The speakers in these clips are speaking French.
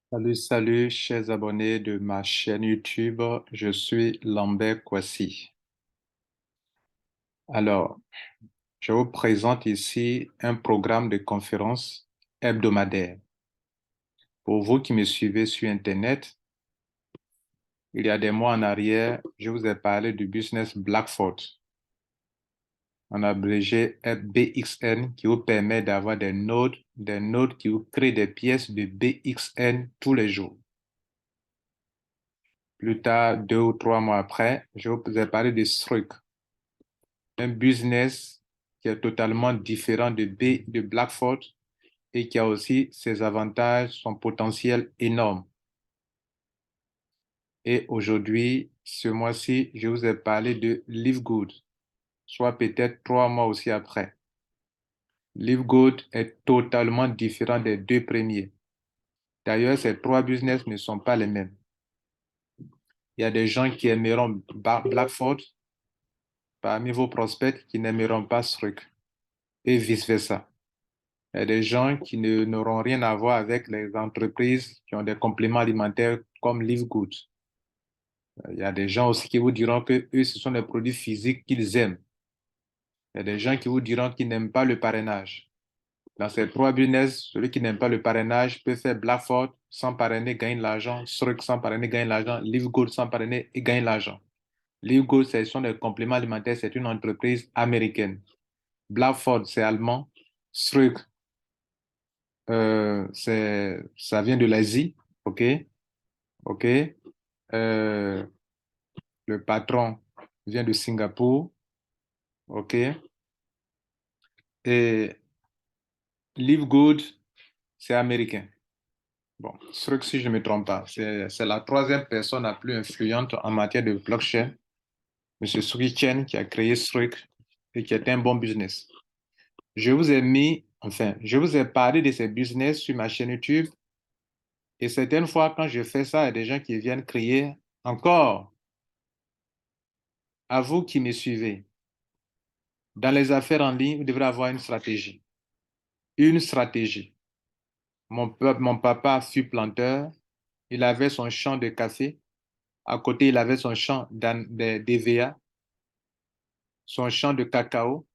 Salut, salut, chers abonnés de ma chaîne YouTube. Je suis Lambert Kwasi. Alors, je vous présente ici un programme de conférence hebdomadaire. Pour vous qui me suivez sur Internet, il y a des mois en arrière, je vous ai parlé du business Blackford, en abrégé BXN, qui vous permet d'avoir des nodes qui vous créent des pièces de BXN tous les jours. Plus tard, 2 ou 3 mois après, je vous ai parlé de Struck, un business qui est totalement différent de Blackford et qui a aussi ses avantages, son potentiel énorme. Et aujourd'hui, ce mois-ci, je vous ai parlé de Live Good, soit peut-être 3 mois aussi après. Live Good est totalement différent des deux premiers. D'ailleurs, ces trois business ne sont pas les mêmes. Il y a des gens qui aimeront Blackford parmi vos prospects qui n'aimeront pas Struck et vice-versa. Il y a des gens qui n'auront rien à voir avec les entreprises qui ont des compléments alimentaires comme Live Good. Il y a des gens aussi qui vous diront que eux, ce sont les produits physiques qu'ils aiment. Il y a des gens qui vous diront qu'ils n'aiment pas le parrainage. Dans ces trois business, celui qui n'aime pas le parrainage peut faire Blackford sans parrainer, gagner de l'argent. Struck sans parrainer, gagner de l'argent. Live Good sans parrainer et gagner de l'argent. Live Good, ce sont des compléments alimentaires. C'est une entreprise américaine. Blackford, c'est allemand. Struck, ça vient de l'Asie. OK? OK? Euh, le patron vient de Singapour. OK? Et Live Good, c'est américain. Bon, Struck, si je ne me trompe pas, c'est la troisième personne la plus influente en matière de blockchain. Monsieur Sui Chen qui a créé Struck et qui est un bon business. Je vous ai parlé de ces business sur ma chaîne YouTube et certaines fois, quand je fais ça, il y a des gens qui viennent crier encore à vous qui me suivez. Dans les affaires en ligne, vous devrez avoir une stratégie. Une stratégie. Mon papa fut planteur. Il avait son champ de café. À côté, il avait son champ d'EVA, son champ de cacao,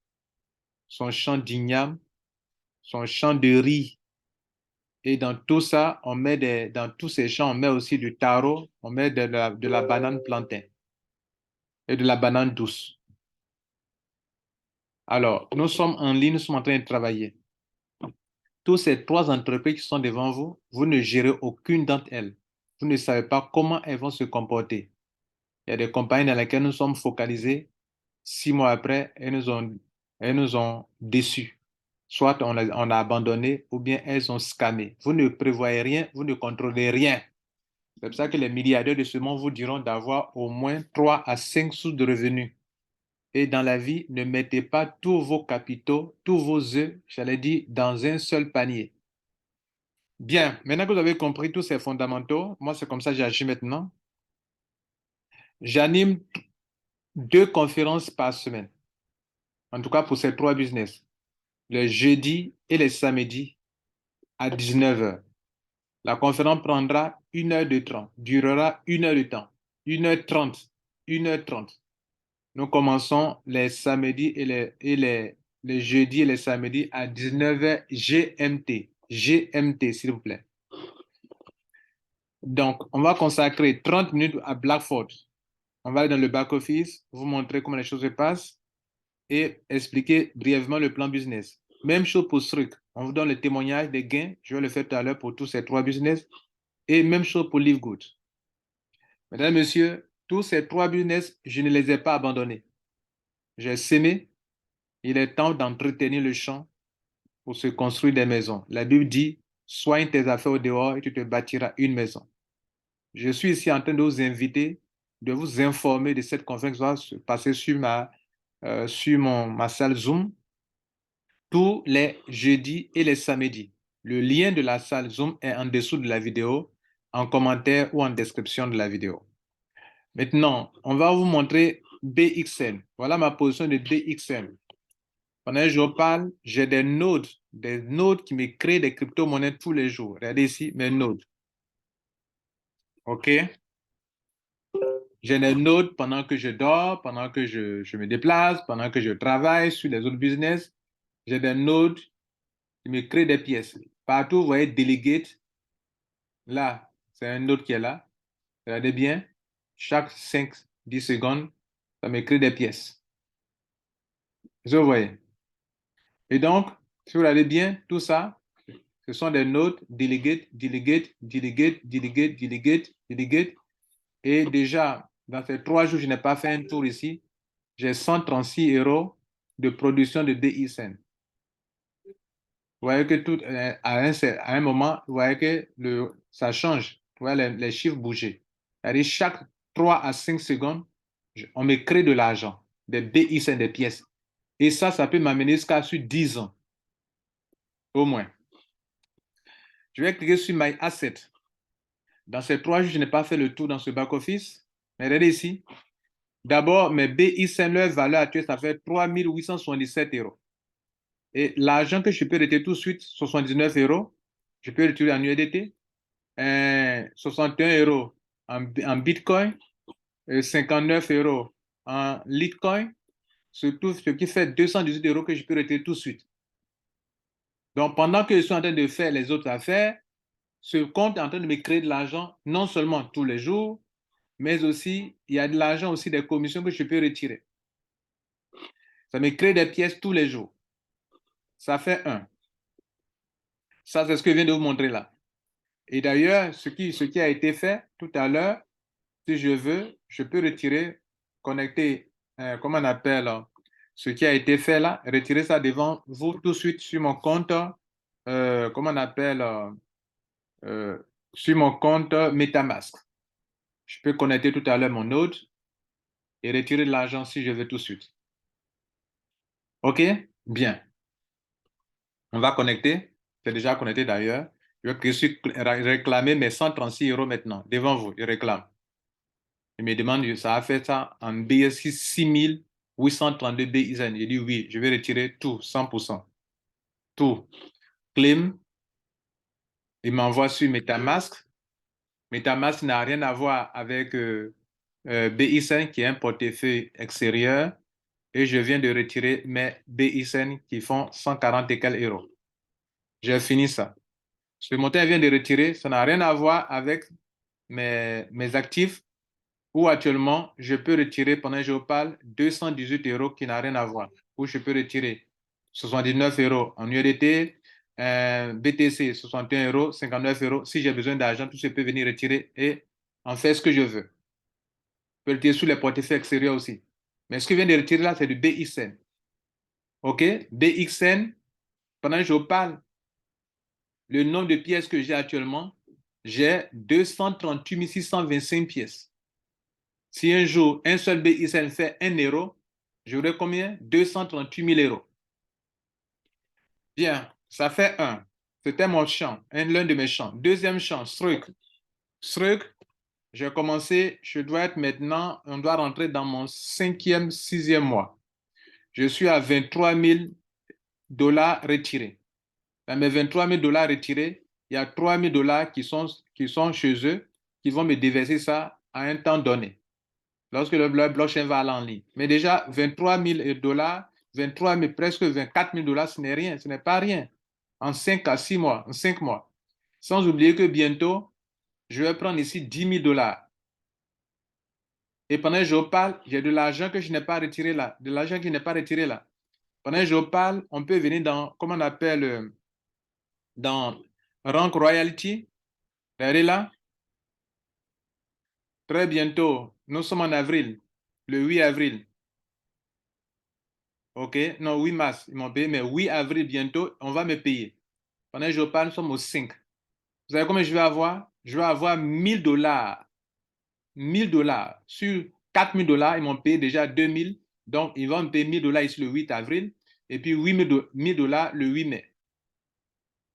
son champ d'igname, son champ de riz. Et dans tout ça, dans tous ces champs, on met aussi du taro, on met de la banane plantain et de la banane douce. Alors, nous sommes en ligne, nous sommes en train de travailler. Toutes ces trois entreprises qui sont devant vous, vous ne gérez aucune d'entre elles. Vous ne savez pas comment elles vont se comporter. Il y a des compagnies dans lesquelles nous sommes focalisés. 6 mois après, elles nous ont déçus. Soit on a abandonné ou bien elles ont scammé. Vous ne prévoyez rien, vous ne contrôlez rien. C'est pour ça que les milliardaires de ce monde vous diront d'avoir au moins 3 à 5 sources de revenus. Et dans la vie, ne mettez pas tous vos capitaux, tous vos œufs, j'allais dire, dans un seul panier. Bien, maintenant que vous avez compris tous ces fondamentaux, moi c'est comme ça que j'agis maintenant. J'anime 2 conférences par semaine, en tout cas pour ces trois business, les jeudis et les samedis à 19 heures. La conférence prendra 1 heure de temps, durera 1 heure de temps, 1 h 30, 1 h 30. Nous commençons les samedis les jeudis et les samedis à 19 heures GMT. GMT, s'il vous plaît. Donc, on va consacrer 30 minutes à Blackford. On va aller dans le back-office, vous montrer comment les choses se passent et expliquer brièvement le plan business. Même chose pour Struck. On vous donne le témoignage des gains. Je vais le faire tout à l'heure pour tous ces trois business. Et même chose pour Live Good. Mesdames, Messieurs, tous ces trois business, je ne les ai pas abandonnés. J'ai semé. Il est temps d'entretenir le champ pour se construire des maisons. La Bible dit, soigne tes affaires au dehors et tu te bâtiras une maison. Je suis ici en train de vous inviter, de vous informer de cette conférence qui va se passer sur ma salle Zoom tous les jeudis et les samedis. Le lien de la salle Zoom est en dessous de la vidéo, en commentaire ou en description de la vidéo. Maintenant, on va vous montrer BXN. Voilà ma position de BXN. Pendant que je parle, j'ai des nodes qui me créent des crypto-monnaies tous les jours. Regardez ici mes nodes. OK? J'ai des notes pendant que je dors, pendant que je me déplace, pendant que je travaille sur les autres business. J'ai des notes qui me créent des pièces. Partout, vous voyez Delegate. Là, c'est un note qui est là. Regardez bien. Chaque 5-10 secondes, ça me crée des pièces. Vous voyez. Et donc, si vous regardez bien, tout ça, ce sont des notes Delegate, Delegate, Delegate, Delegate, Delegate, Delegate. Et déjà, dans ces 3 jours, je n'ai pas fait un tour ici. J'ai 136 euros de production de DICN. Vous voyez que tout, à un moment, vous voyez que ça change. Vous voyez les chiffres bouger. C'est-à-dire chaque 3 à 5 secondes, on me crée de l'argent, des DICN, des pièces. Et ça peut m'amener jusqu'à sur 10 ans, au moins. Je vais cliquer sur My Asset. Dans ces 3 jours, je n'ai pas fait le tour dans ce back-office. Mais regardez ici. D'abord, mes BICN, leur valeur actuelle, ça fait 3 877 euros. Et l'argent que je peux retirer tout de suite, 79 euros, je peux retirer en USDT, 61 euros en Bitcoin, 59 euros en Litecoin, surtout ce qui fait 218 euros que je peux retirer tout de suite. Donc, pendant que je suis en train de faire les autres affaires, ce compte est en train de me créer de l'argent, non seulement tous les jours, mais aussi, il y a de l'argent aussi des commissions que je peux retirer. Ça me crée des pièces tous les jours. Ça fait 1. Ça, c'est ce que je viens de vous montrer là. Et d'ailleurs, ce qui a été fait tout à l'heure, si je veux, je peux retirer, connecter, comment on appelle, ce qui a été fait là, retirer ça devant vous tout de suite sur mon compte, comment on appelle, euh, sur mon compte MetaMask. Je peux connecter tout à l'heure mon node et retirer de l'argent si je veux tout de suite. OK? Bien. On va connecter. C'est déjà connecté d'ailleurs. Je vais réclamer mes 136 euros maintenant devant vous. Je réclame. Il me demande, ça a fait ça en BSC 6832 BISN. Je dis oui, je vais retirer tout, 100%. Tout. Claim. Il m'envoie sur MetaMask. MetaMask n'a rien à voir avec BISN qui est un portefeuille extérieur. Et je viens de retirer mes BISN qui font 140 et quelques euros. J'ai fini ça. Ce montant vient de retirer, ça n'a rien à voir avec mes actifs où actuellement je peux retirer pendant que je vous parle 218 euros qui n'a rien à voir. Où je peux retirer 79 euros en USDT, BTC 61 euros, 59 euros. Si j'ai besoin d'argent, tout ce peut venir retirer et en faire ce que je veux. Je peux retirer sur les portefeuilles extérieurs aussi. Mais ce que je viens de retirer là, c'est du BXN. OK? BXN, pendant que je vous parle, le nombre de pièces que j'ai actuellement, j'ai 238 625 pièces. Si un jour, un seul BICN fait 1 euro, j'aurai combien? 238 000 euros. Bien, ça fait 1. C'était mon champ, l'un de mes champs. Deuxième champ, Struc. Struc, j'ai commencé, je dois être maintenant, on doit rentrer dans mon 5e, 6e mois. Je suis à 23 000 dollars retirés. Dans mes 23 000 dollars retirés, il y a 3 000 dollars qui sont chez eux, qui vont me déverser ça à un temps donné, lorsque le blockchain va aller en ligne. Mais déjà, 23 000 dollars, 23 000, presque 24 000 dollars, ce n'est rien, ce n'est pas rien. En 5 à 6 mois, en 5 mois. Sans oublier que bientôt, je vais prendre ici 10 000 dollars. Et pendant que je parle, j'ai de l'argent que je n'ai pas retiré là. De l'argent qui n'est pas retiré là. Pendant que je parle, on peut venir dans, comment on appelle, dans Rank Royalty. Regardez là. Très bientôt, nous sommes en avril, le 8 avril. OK? Non, 8 mars, ils m'ont payé, mais 8 avril bientôt, on va me payer. Pendant que je parle, nous sommes au 5. Vous savez combien je vais avoir? Je vais avoir 1000 dollars. 1000 dollars. Sur 4000 dollars, ils m'ont payé déjà 2000. Donc, ils vont me payer 1000 dollars ici le 8 avril. Et puis 1000 dollars le 8 mai.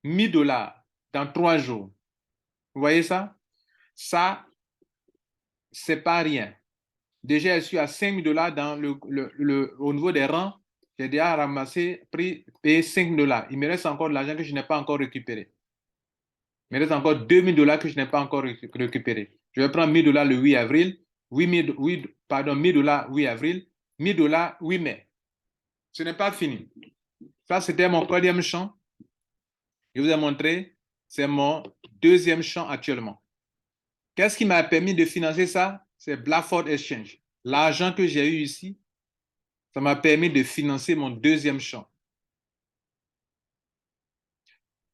1000 dollars dans 3 jours. Vous voyez ça? Ça, c'est pas rien. Déjà, je suis à 5 000 dollars au niveau des rangs. J'ai déjà ramassé, payé 5 000 dollars. Il me reste encore de l'argent que je n'ai pas encore récupéré. Il me reste encore 2 000 dollars que je n'ai pas encore récupéré. Je vais prendre 1000 dollars le 8 avril, 1000 dollars 8 avril, 1000 dollars 8 mai. Ce n'est pas fini. Ça, c'était mon troisième champ. Je vous ai montré, c'est mon deuxième champ actuellement. Qu'est-ce qui m'a permis de financer ça? C'est Blackford Exchange. L'argent que j'ai eu ici, ça m'a permis de financer mon deuxième champ.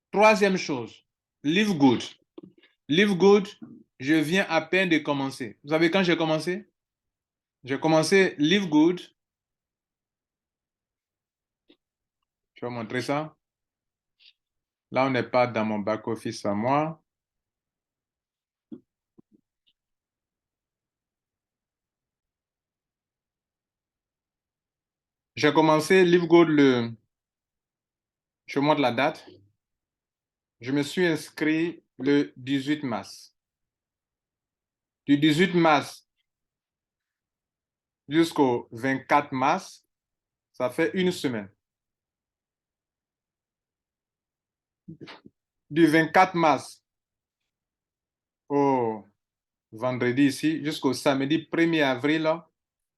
Troisième chose, Live Good. Live Good, je viens à peine de commencer. Vous savez quand j'ai commencé? J'ai commencé Live Good. Je vais vous montrer ça. Là, on n'est pas dans mon back-office à moi. J'ai commencé Live Good je vous montre la date. Je me suis inscrit le 18 mars. Du 18 mars jusqu'au 24 mars, ça fait une semaine. Du 24 mars au vendredi ici, jusqu'au samedi 1er avril,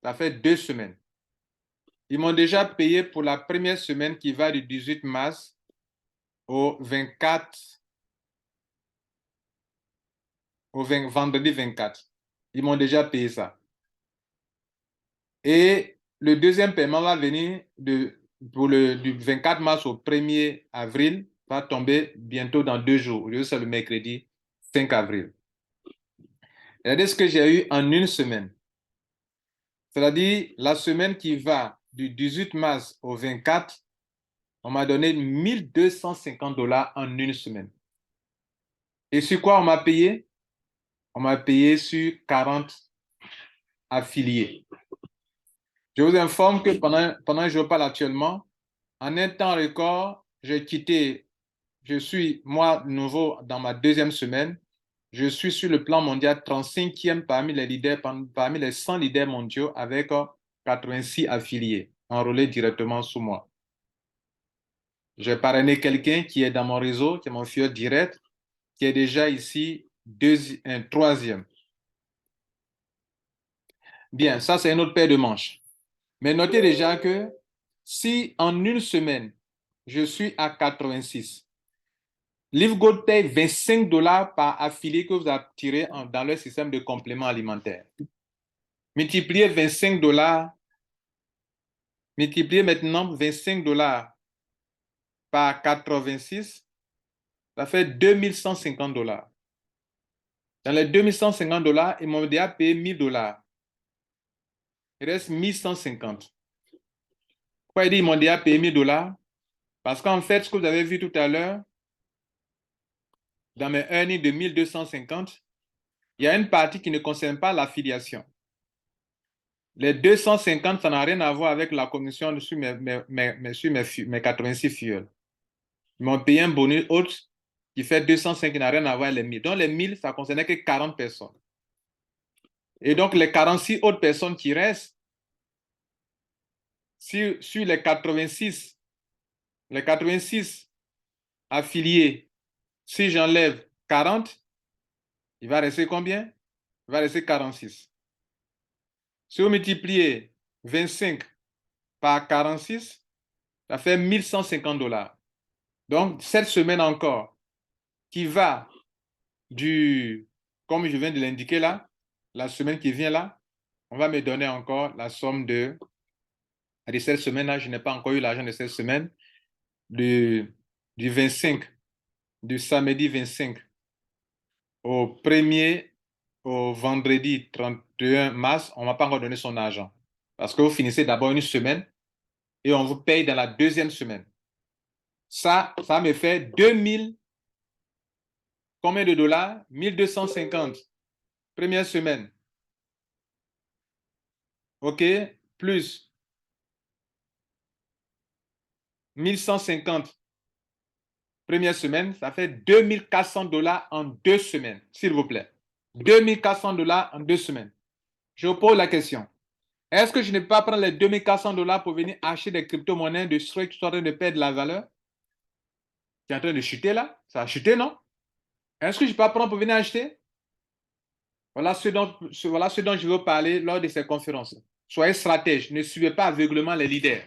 ça fait 2 semaines. Ils m'ont déjà payé pour la première semaine qui va du 18 mars au 24, vendredi 24. Ils m'ont déjà payé ça. Et le deuxième paiement va venir du 24 mars au 1er avril, va tomber bientôt dans 2 jours. C'est le mercredi 5 avril. Regardez ce que j'ai eu en une semaine. C'est-à-dire la semaine qui va du 18 mars au 24, on m'a donné 1250 dollars en une semaine. Et sur quoi on m'a payé? On m'a payé sur 40 affiliés. Je vous informe que pendant que je parle actuellement, en un temps record, je suis, moi, nouveau dans ma deuxième semaine. Je suis sur le plan mondial 35e parmi les leaders, parmi les 100 leaders mondiaux avec 86 affiliés enrôlés directement sous moi. J'ai parrainé quelqu'un qui est dans mon réseau, qui est mon filleul direct, qui est déjà ici un troisième. Bien, ça c'est une autre paire de manches. Mais notez déjà que si en une semaine, je suis à 86, LiveGold paye 25 dollars par affilié que vous attirez dans leur système de complément alimentaire. Multipliez 25 dollars, multipliez maintenant 25 dollars par 86, ça fait 2150 dollars. Dans les 2150 dollars, ils m'ont déjà payé 1000 dollars. Il reste 1150. Pourquoi il dit qu'ils m'ont déjà payé 1000 dollars? Parce qu'en fait, ce que vous avez vu tout à l'heure, dans mes earnings de 1250, il y a une partie qui ne concerne pas l'affiliation. Les 250, ça n'a rien à voir avec la commission sur mes 86 fuels. Ils m'ont payé un bonus autre qui fait 205 qui n'a rien à voir avec les 1000. Donc les 1000, ça ne concernait que 40 personnes. Et donc les 46 autres personnes qui restent, sur les 86 affiliés, si j'enlève 40, il va rester combien? Il va rester 46. Si vous multipliez 25 par 46, ça fait 1150 dollars. Donc, cette semaine encore, qui va comme je viens de l'indiquer là, la semaine qui vient là, on va me donner encore la somme de cette semaine-là. Je n'ai pas encore eu l'argent de cette semaine. Du 25, du samedi 25 au vendredi 31 mars, on ne m'a pas encore donné son argent. Parce que vous finissez d'abord une semaine et on vous paye dans la deuxième semaine. Ça me fait 2000, combien de dollars? 1250. Première semaine. OK? Plus 1150. Première semaine, ça fait 2400 dollars en 2 semaines, s'il vous plaît. 2400 dollars en 2 semaines. Je vous pose la question. Est-ce que je ne peux pas prendre les 2400 dollars pour venir acheter des crypto-monnaies de Strike qui sont en train de perdre la valeur? C'est en train de chuter là? Ça a chuté, non? Est-ce que je peux pas prendre pour venir acheter? Voilà ce dont je veux parler lors de ces conférences. Soyez stratège, ne suivez pas aveuglément les leaders.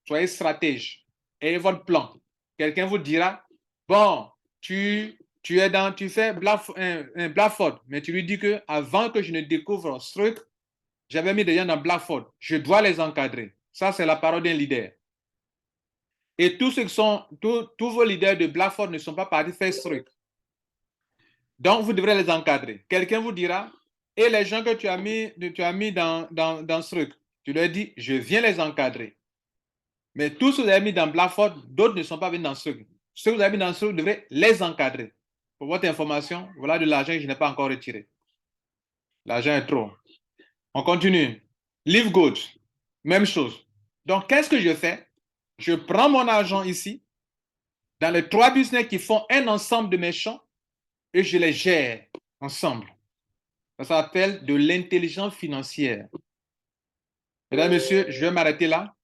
Soyez stratège, ayez votre plan. Quelqu'un vous dira, bon, tu fais un Blackford, mais tu lui dis que avant que je ne découvre ce truc, j'avais mis des gens dans Blackford. Je dois les encadrer. Ça, c'est la parole d'un leader. Et tous vos leaders de Blackford ne sont pas partis faire ce truc. Donc, vous devrez les encadrer. Quelqu'un vous dira, et les gens que tu as mis dans ce truc, tu leur dis, je viens les encadrer. Mais tous ceux que vous avez mis dans Blackford, d'autres ne sont pas venus dans ce truc. Ceux que vous avez mis dans ce truc, vous devrez les encadrer. Pour votre information, voilà de l'argent que je n'ai pas encore retiré. L'argent est trop. On continue. Live good. Même chose. Donc, qu'est-ce que je fais? Je prends mon argent ici, dans les 3 business qui font un ensemble de mes champs, et je les gère ensemble. Ça s'appelle de l'intelligence financière. Mesdames, Messieurs, je vais m'arrêter là.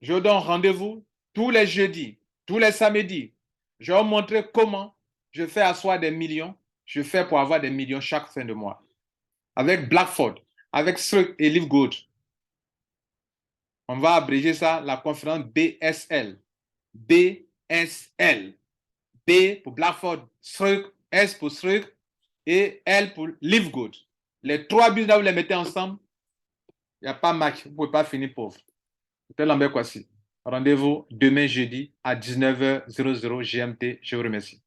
Je vous donne rendez-vous tous les jeudis, tous les samedis. Je vais vous montrer comment je fais asseoir des millions. Je fais pour avoir des millions chaque fin de mois. Avec Blackford, avec Struck et Live Good. On va abréger ça, la conférence BSL. BSL. B pour Blackford, Struck, S pour Struck et L pour Live Good. Les 3 business, vous les mettez ensemble, il n'y a pas match. Vous ne pouvez pas finir pauvre. C'est Lambert Kwasi. Rendez-vous demain jeudi à 19h00 GMT. Je vous remercie.